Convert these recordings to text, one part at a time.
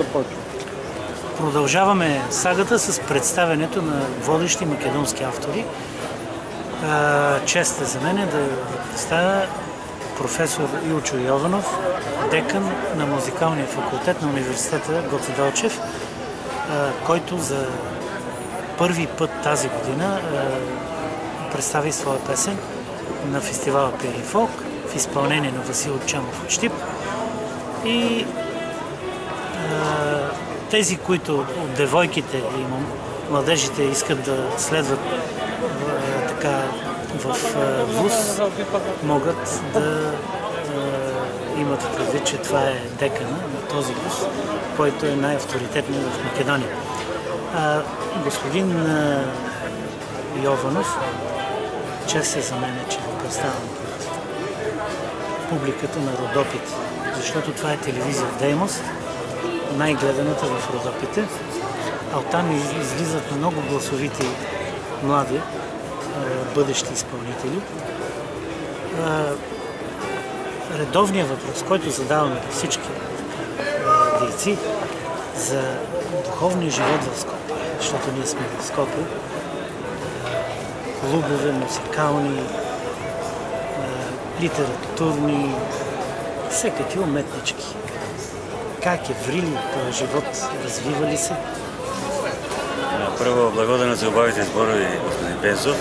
започва. Продължаваме сагата с представянето на водещи македонски автори. Чест е за мен да представя професор Илчо Йованов, декан на музикалния факултет на университета Гоце Делчев, който за първи път тази година представи своя песен на фестивала Пири Фолк в изпълнение на Васил Чамов от Щип. И тези, които от девойките и младежите искат да следват в ВУЗ, могат да имат предвид, че това е декана на този ВУЗ, който е най-авторитетният в Македония. Господин Йованов, чест е за мен, че го представям пред публиката на Родопите, защото това е телевизия Деймос, най-гледаната в Родопите, а оттам излизат много гласовити млади бъдещи изпълнители. Редовният въпрос, който задаваме на всички дейци за духовния живот в Скопие, защото ние сме в Скопие, клубове, музикални, литературни, всякакви уметнички. Как е врили този живот? Развива ли се? Прво, благодаря за убавите зборови, господин Пензов.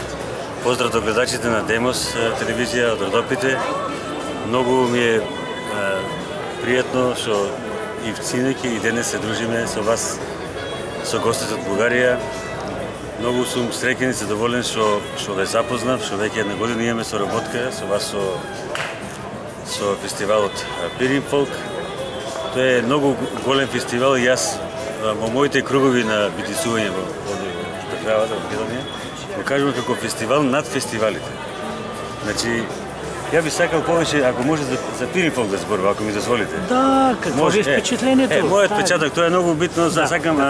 Поздрав до гледачите на Демос телевизия от Родопите. Много ми е приятно, што и в Цинеки и денес се дружиме со вас, со гостите од Бугарија. Многу сум среќен и задоволен што ве запознав, што веќе една година имаме соработка со вас со фестивалот Пири Фолк. Тоа е многу голем фестивал и јас во моите кругови на битисување во државата, во Македонија, го кажувам како фестивал над фестивалите. Значи, ја би сакал повеќе, ако може за Пири Фолк да зборува, ако ми дозволите. Да, какво ви е впечатлението? Мојот впечаток, тоа е многу битно, сакам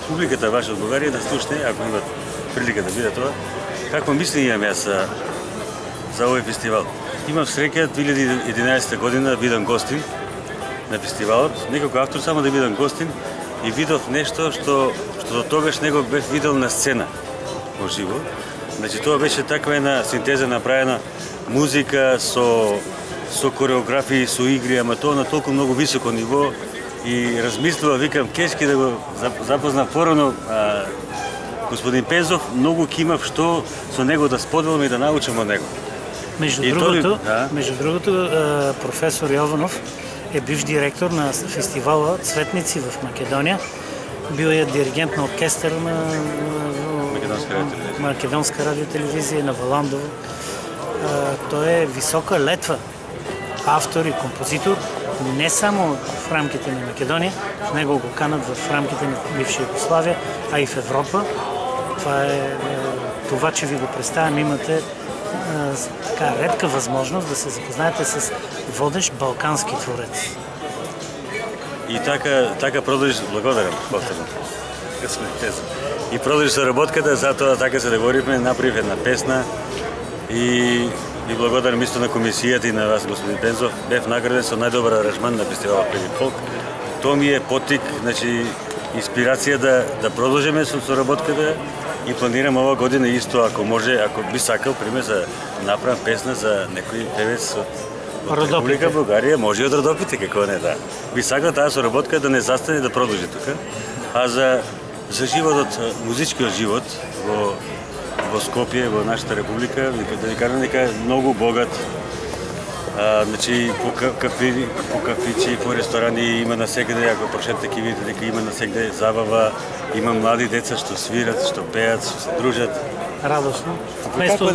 публиката ваша од Бугарија да слушне, ако имат прилика да биде тоа. Какво мисли имам јас за овој фестивал? Имав среќа 2011 година бидам гостин на фестивалот, не како автор, само да бидам гостин и видов нешто што до тогаш не го бев видел на сцена во живо. Значи тоа беше таква една синтеза направена музика со кореографии, со игри, ама тоа на толку многу високо ниво и размислува, викам, кешки да го запознав порано господин Пензов, многу кимав што со него да споделам и да научам од него. Между другото, професор Йованов е бивш директор на фестивала Цветници в Македония. Бил е диригент на оркестъра на Македонска радиотелевизия, на Валандово. Той е висока летва, автор и композитор, не само в рамките на Македония, него го канат в рамките на бивша Югославия, а и в Европа. Това, че ви го представям, имате така редка възможност да се запознаете с водещ балкански творец. И така продължи, благодарам, повторно. И продължи соработката, затоа така се договоривме, направив една песна и ви благодарам исто на комисијата и на вас, господин Пензов. Бев награден со најдобар аранжман на фестивалот Пири Фолк. Тоа ми е потик, значи инспирација да продолжиме со соработката и планирам ова година исто, ако може, ако би сакал, пример, за направам песна за некој певец од Република Бугарија, може и од Родопите, како не, да. Би сакал таа соработка да не застане, да продолжи тука. А за животот, музичкиот живот во Скопје, во нашата република, да ви кажам дека е многу богат. Значи, по кафичи, по ресторани има насекаде, ако прошетате ќе видите дека има насекаде забава, има млади деца што свират, што пеат, што се дружат. Радосно. Вместо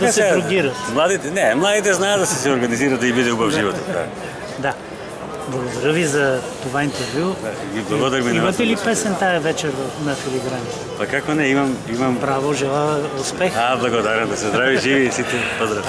да се другират. Младите знаат да се организират да и биде убав живот. Да. Благодаря ви за това интервю. Имате ли песен тая вечер на Филиграни? Па како не, имам... Браво, желая успех. Благодарам, да се здрави, живи и сите. Поздрав.